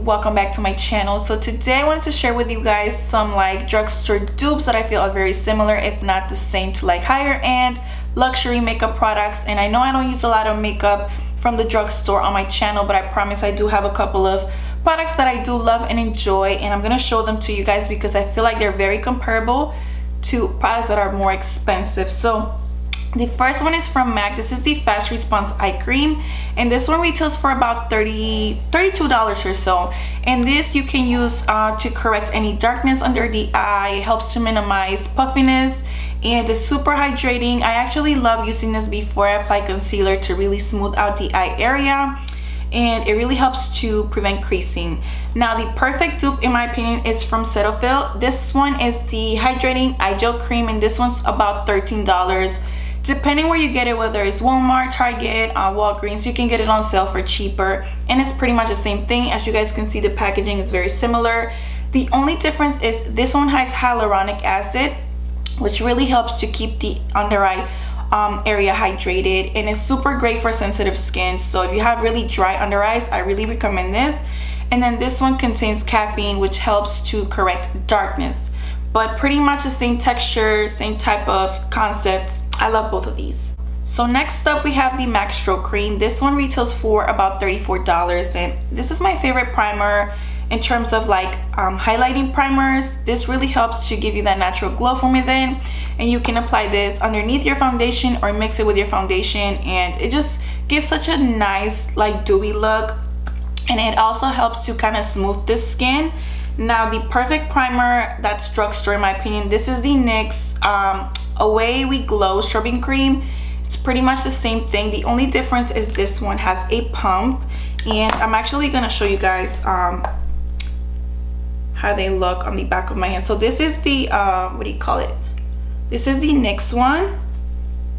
welcome back to my channel. So today I wanted to share with you guys some like drugstore dupes that I feel are very similar, if not the same, to like higher end luxury makeup products. And I know I don't use a lot of makeup from the drugstore on my channel, but I promise I do have a couple of products that I do love and enjoy, and I'm gonna show them to you guys because I feel like they're very comparable to products that are more expensive. So the first one is from MAC. This is the Fast Response Eye Cream, and this one retails for about $32 or so. And this you can use to correct any darkness under the eye. It helps to minimize puffiness, and it's super hydrating. I actually love using this before I apply concealer to really smooth out the eye area, and it really helps to prevent creasing. Now the perfect dupe in my opinion is from CETAPHIL. This one is the Hydrating Eye Gel Cream, and this one's about $13. Depending where you get it, whether it's Walmart, Target, Walgreens, you can get it on sale for cheaper, and it's pretty much the same thing. As you guys can see, the packaging is very similar. The only difference is this one has hyaluronic acid, which really helps to keep the under eye area hydrated, and it's super great for sensitive skin. So if you have really dry under eyes, I really recommend this. And then this one contains caffeine, which helps to correct darkness, but pretty much the same texture, same type of concept. I love both of these. So next up we have the MAC Strobe Cream. This one retails for about $34, and this is my favorite primer in terms of like highlighting primers. This really helps to give you that natural glow from within, and you can apply this underneath your foundation or mix it with your foundation, and it just gives such a nice like dewy look, and it also helps to kind of smooth the skin. Now the perfect primer that's drugstore in my opinion, this is the NYX Away We Glow Strobing Cream. It's pretty much the same thing. The only difference is this one has a pump, and I'm actually gonna show you guys how they look on the back of my hand. So this is the what do you call it? This is the NYX one.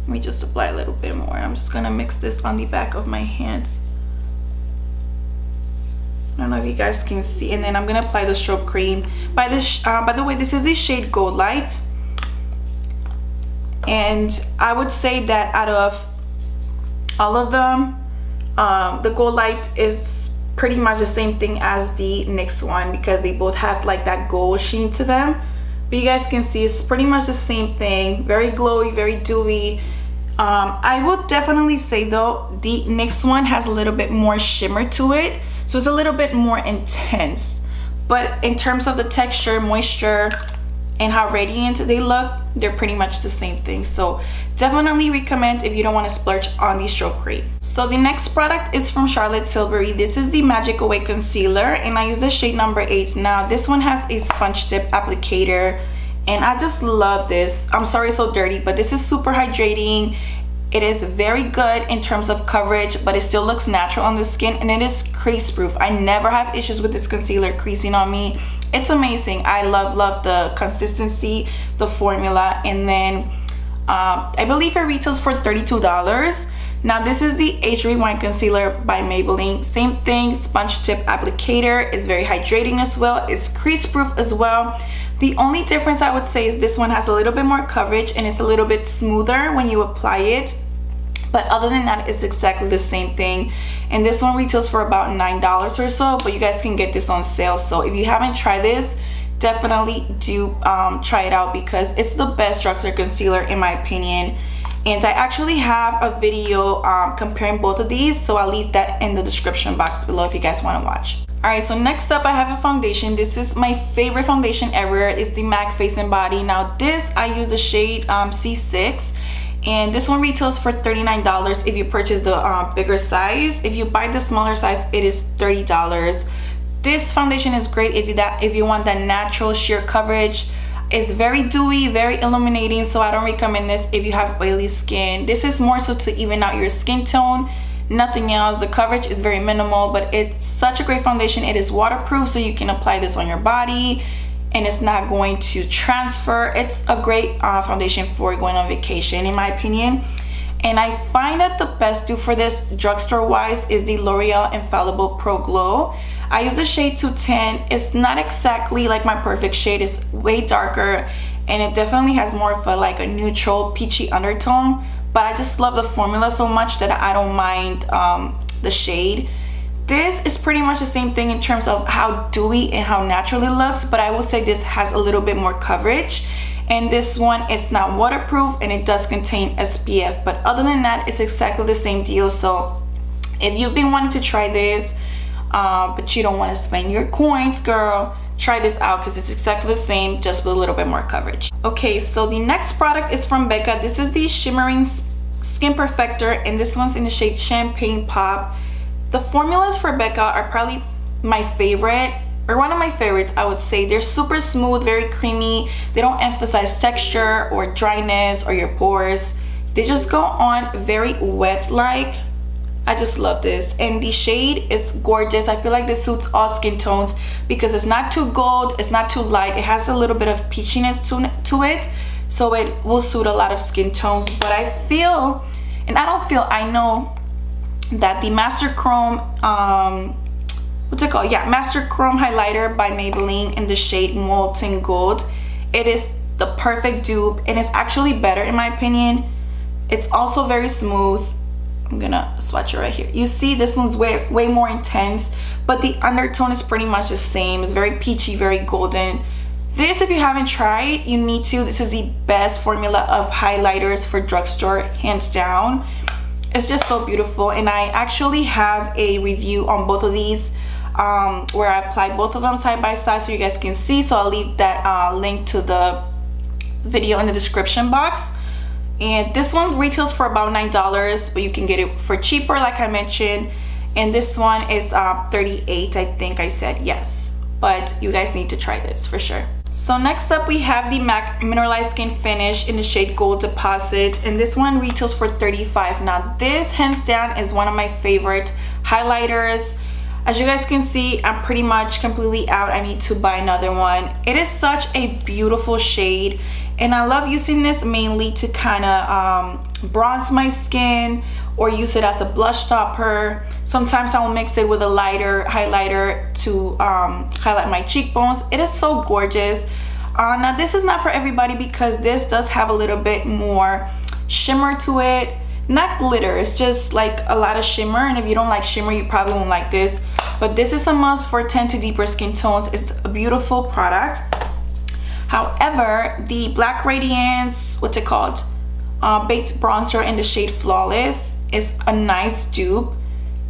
Let me just apply a little bit more. I'm just gonna mix this on the back of my hands. I don't know if you guys can see. And then I'm gonna apply the Strobe Cream. By the way, this is the shade Goldlight. And I would say that out of all of them, the Goldlight is pretty much the same thing as the NYX one, because they both have like that gold sheen to them. But you guys can see it's pretty much the same thing. Very glowy, very dewy. I would definitely say though, the NYX one has a little bit more shimmer to it, so it's a little bit more intense. But in terms of the texture, moisture, and how radiant they look, they're pretty much the same thing. So definitely recommend if you don't want to splurge on the Strobe Cream. So the next product is from Charlotte Tilbury. This is the Magic Away Concealer, and I use the shade number 8. Now this one has a sponge tip applicator, and I just love this. I'm sorry it's so dirty, but this is super hydrating. It is very good in terms of coverage, but it still looks natural on the skin, and it is crease proof. I never have issues with this concealer creasing on me. It's amazing. I love the consistency, the formula. And then I believe it retails for $32. Now this is the Age Rewind Concealer by Maybelline. Same thing, sponge tip applicator. It's very hydrating as well. It's crease proof as well. The only difference I would say is this one has a little bit more coverage, and it's a little bit smoother when you apply it. But other than that, it's exactly the same thing. And this one retails for about $9 or so, but you guys can get this on sale. So if you haven't tried this, definitely do try it out, because it's the best drugstore concealer in my opinion. And I actually have a video comparing both of these, so I'll leave that in the description box below if you guys want to watch. Alright, so next up I have a foundation. This is my favorite foundation ever. It's the MAC Face and Body. Now this, I use the shade C6. And this one retails for $39 if you purchase the bigger size. If you buy the smaller size, it is $30. This foundation is great if you want that natural sheer coverage. It's very dewy, very illuminating, so I don't recommend this if you have oily skin. This is more so to even out your skin tone, nothing else. The coverage is very minimal, but it's such a great foundation. It is waterproof, so you can apply this on your body, and it's not going to transfer. It's a great foundation for going on vacation in my opinion. And I find that the best dupe for this drugstore wise is the L'Oreal Infallible Pro Glow. I use the shade 210. It's not exactly like my perfect shade. It's way darker, and it definitely has more of a like a neutral peachy undertone, but I just love the formula so much that I don't mind the shade. This is pretty much the same thing in terms of how dewy and how natural it looks, but I will say this has a little bit more coverage. And this one, it's not waterproof and it does contain SPF, but other than that, it's exactly the same deal. So if you've been wanting to try this, but you don't want to spend your coins, girl, try this out because it's exactly the same, just with a little bit more coverage. Okay, so the next product is from Becca. This is the Shimmering Skin Perfector, and this one's in the shade Champagne Pop. The formulas for Becca are probably my favorite, or one of my favorites, I would say. They're super smooth, very creamy. They don't emphasize texture or dryness or your pores. They just go on very wet-like. I just love this, and the shade is gorgeous. I feel like this suits all skin tones because it's not too gold, it's not too light. It has a little bit of peachiness to it, so it will suit a lot of skin tones. But I feel, and I don't feel, I know that the Master Chrome, what's it called? Yeah, Master Chrome highlighter by Maybelline in the shade Molten Gold. It is the perfect dupe, and it's actually better in my opinion. It's also very smooth. I'm gonna swatch it right here. You see this one's way more intense, but the undertone is pretty much the same. It's very peachy, very golden. This, if you haven't tried, you need to. This is the best formula of highlighters for drugstore, hands down. It's just so beautiful, and I actually have a review on both of these where I applied both of them side by side so you guys can see. So I'll leave that link to the video in the description box. And this one retails for about $9, but you can get it for cheaper, like I mentioned. And this one is $38, I think I said, yes. But you guys need to try this for sure. So next up we have the MAC Mineralized Skin Finish in the shade Gold Deposit, and this one retails for $35. Now this, hands down, is one of my favorite highlighters. As you guys can see, I'm pretty much completely out. I need to buy another one. It is such a beautiful shade, and I love using this mainly to kind of bronze my skin or use it as a blush topper. Sometimes I will mix it with a lighter highlighter to highlight my cheekbones. It is so gorgeous. Now this is not for everybody because this does have a little bit more shimmer to it. Not glitter, it's just like a lot of shimmer, and if you don't like shimmer, you probably won't like this. But this is a must for 10 to deeper skin tones. It's a beautiful product. However, the Black Radiance, what's it called? Baked bronzer in the shade Flawless is a nice dupe.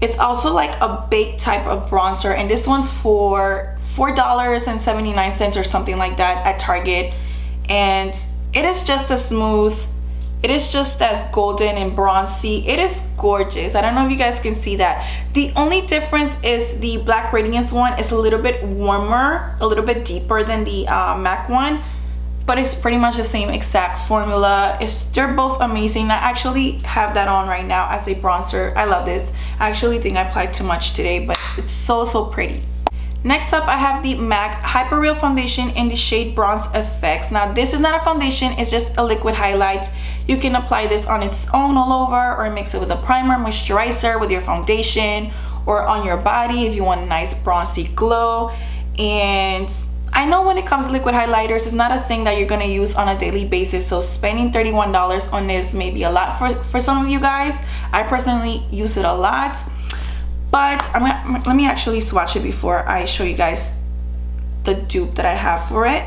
It's also like a baked type of bronzer, and this one's for $4.79 or something like that at Target. And it is just as smooth. It is just as golden and bronzy. It is gorgeous. I don't know if you guys can see that. The only difference is the Black Radiance one is a little bit warmer, a little bit deeper than the MAC one, but it's pretty much the same exact formula. They're both amazing. I actually have that on right now as a bronzer. I love this. I actually think I applied too much today, but it's so pretty. Next up, I have the MAC Hyper Real Foundation in the shade Bronze Effects. Now this is not a foundation, it's just a liquid highlight. You can apply this on its own all over, or mix it with a primer, moisturizer, with your foundation, or on your body if you want a nice bronzy glow. And I know when it comes to liquid highlighters, it's not a thing that you're gonna use on a daily basis, so spending $31 on this may be a lot for some of you guys. I personally use it a lot. But let me actually swatch it before I show you guys the dupe that I have for it.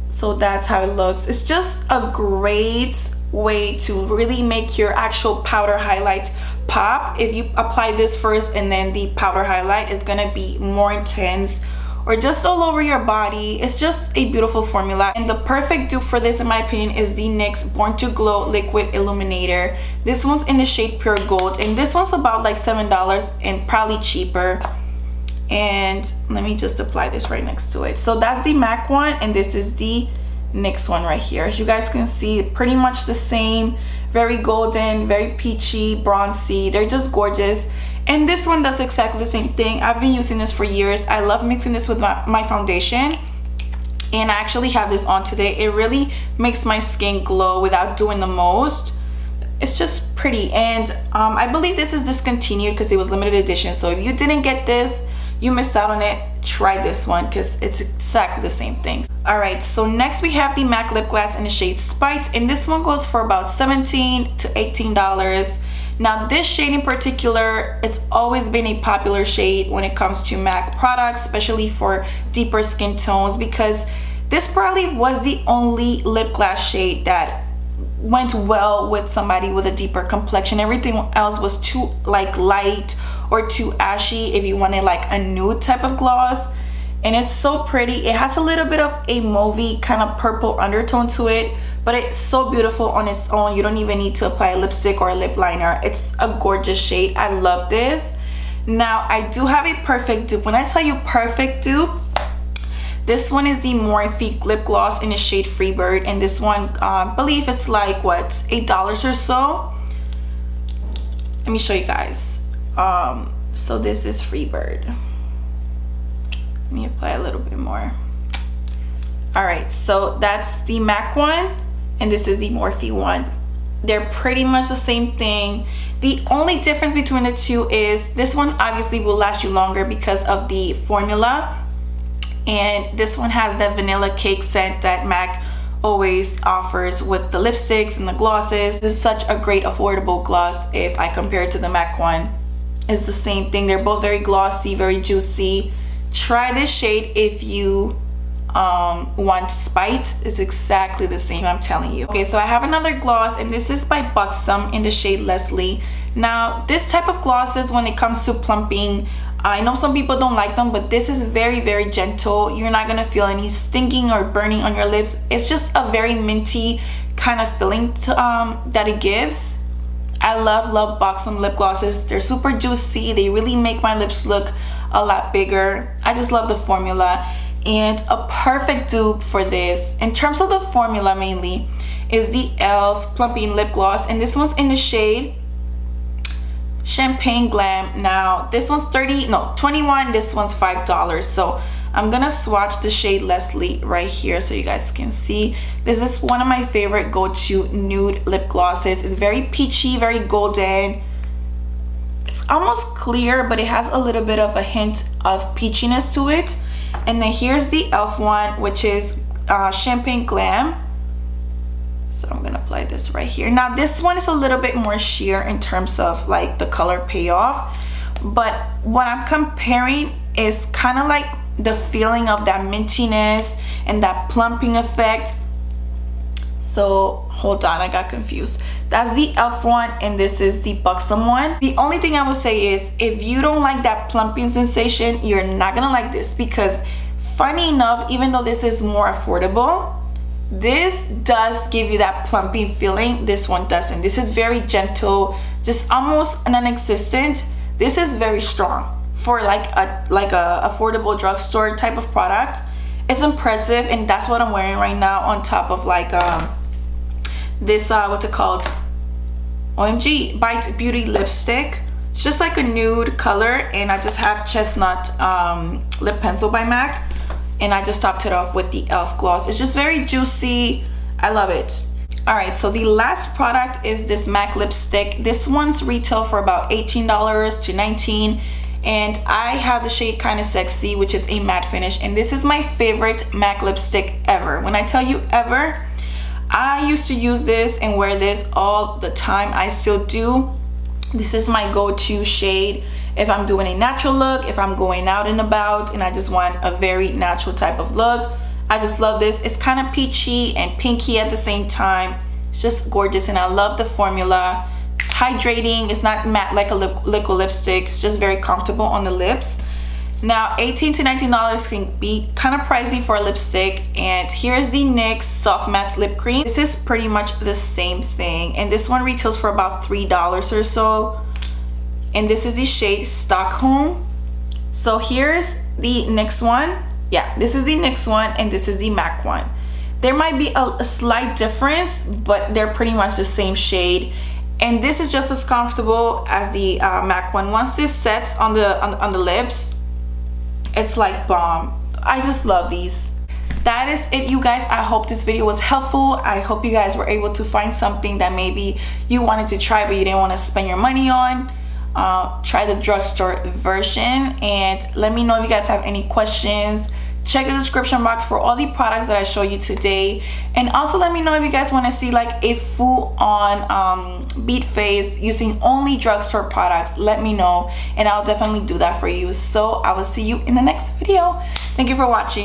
So that's how it looks. It's just a great way to really make your actual powder highlight pop. If you apply this first and then the powder highlight is gonna be more intense, or just all over your body. It's just a beautiful formula, and the perfect dupe for this in my opinion is the NYX Born to Glow Liquid Illuminator. This one's in the shade Pure Gold, and this one's about like $7 and probably cheaper. And let me just apply this right next to it. So that's the MAC one, and this is the NYX one right here. As you guys can see, pretty much the same, very golden, very peachy, bronzy. They're just gorgeous. And this one does exactly the same thing. I've been using this for years. I love mixing this with my foundation, and I actually have this on today. It really makes my skin glow without doing the most. It's just pretty. And I believe this is discontinued because it was limited edition, so if you didn't get this, you missed out on it. Try this one because it's exactly the same thing. All right, so next we have the MAC lip gloss in the shade Speights, and this one goes for about $17 to $18. Now this shade in particular, it's always been a popular shade when it comes to MAC products, especially for deeper skin tones, because this probably was the only lip gloss shade that went well with somebody with a deeper complexion. Everything else was too like light or too ashy if you wanted like a nude type of gloss. And it's so pretty. It has a little bit of a mauvey kind of purple undertone to it, but it's so beautiful on its own. You don't even need to apply a lipstick or a lip liner. It's a gorgeous shade. I love this. Now I do have a perfect dupe. When I tell you perfect dupe, this one is the Morphe lip gloss in the shade Freebird, and this one I believe it's like what, $8 or so. Let me show you guys. So this is Freebird. Let me apply a little bit more. All right, so that's the MAC one and this is the Morphe one. They're pretty much the same thing. The only difference between the two is this one obviously will last you longer because of the formula, and this one has that vanilla cake scent that MAC always offers with the lipsticks and the glosses. This is such a great affordable gloss. If I compare it to the MAC one, it's the same thing. They're both very glossy, very juicy. Try this shade if you want Speights. It's exactly the same, I'm telling you. Okay, so I have another gloss, and this is by Buxom in the shade Leslie. Now this type of glosses, when it comes to plumping, I know some people don't like them, but this is very, very gentle. You're not gonna feel any stinging or burning on your lips. It's just a very minty kind of feeling to, that it gives. I love Buxom lip glosses. They're super juicy. They really make my lips look a lot bigger. I just love the formula. And a perfect dupe for this, in terms of the formula mainly, is the e.l.f. Plumping Lip Gloss, and this one's in the shade Champagne Glam. Now this one's 21, this one's $5. So I'm gonna swatch the shade Leslie right here so you guys can see. This is one of my favorite go-to nude lip glosses. It's very peachy, very golden. It's almost clear, but it has a little bit of a hint of peachiness to it. And then here's the e.l.f. one, which is Champagne Glam. So I'm gonna apply this right here. Now this one is a little bit more sheer in terms of like the color payoff, but what I'm comparing is kind of like the feeling of that mintiness and that plumping effect. So hold on, I got confused. That's the e.l.f. one and this is the Buxom one. The only thing I would say is if you don't like that plumping sensation, you're not gonna like this, because funny enough, even though this is more affordable, this does give you that plumping feeling. This one doesn't. This is very gentle, just almost non-existent. This is very strong for like a affordable drugstore type of product. It's impressive, and that's what I'm wearing right now on top of like this what's it called, OMG Bite Beauty lipstick. It's just like a nude color, and I just have Chestnut lip pencil by MAC, and I just topped it off with the e.l.f. gloss. It's just very juicy. I love it. All right, so the last product is this MAC lipstick. This one's retail for about $18 to $19, and I have the shade Kinda Sexy, which is a matte finish, and this is my favorite MAC lipstick ever. When I tell you ever, I used to use this and wear this all the time. I still do. This is my go-to shade if I'm doing a natural look, if I'm going out and about and I just want a very natural type of look. I just love this. It's kind of peachy and pinky at the same time. It's just gorgeous, and I love the formula. It's hydrating. It's not matte like a liquid lipstick. It's just very comfortable on the lips. Now $18 to $19 can be kind of pricey for a lipstick. And here's the NYX Soft Matte Lip Cream. This is pretty much the same thing, and this one retails for about $3 or so, and this is the shade Stockholm. So here's the NYX one. Yeah, this is the NYX one and this is the MAC one. There might be a slight difference, but they're pretty much the same shade, and this is just as comfortable as the MAC one. Once this sets on the lips, it's like bomb. I just love these. That is it, you guys. I hope this video was helpful. I hope you guys were able to find something that maybe you wanted to try but you didn't want to spend your money on. Try the drugstore version, and let me know if you guys have any questions. check the description box for all the products that I show you today. And also let me know if you guys want to see like a full on bead face using only drugstore products. Let me know and I'll definitely do that for you. So I will see you in the next video. Thank you for watching.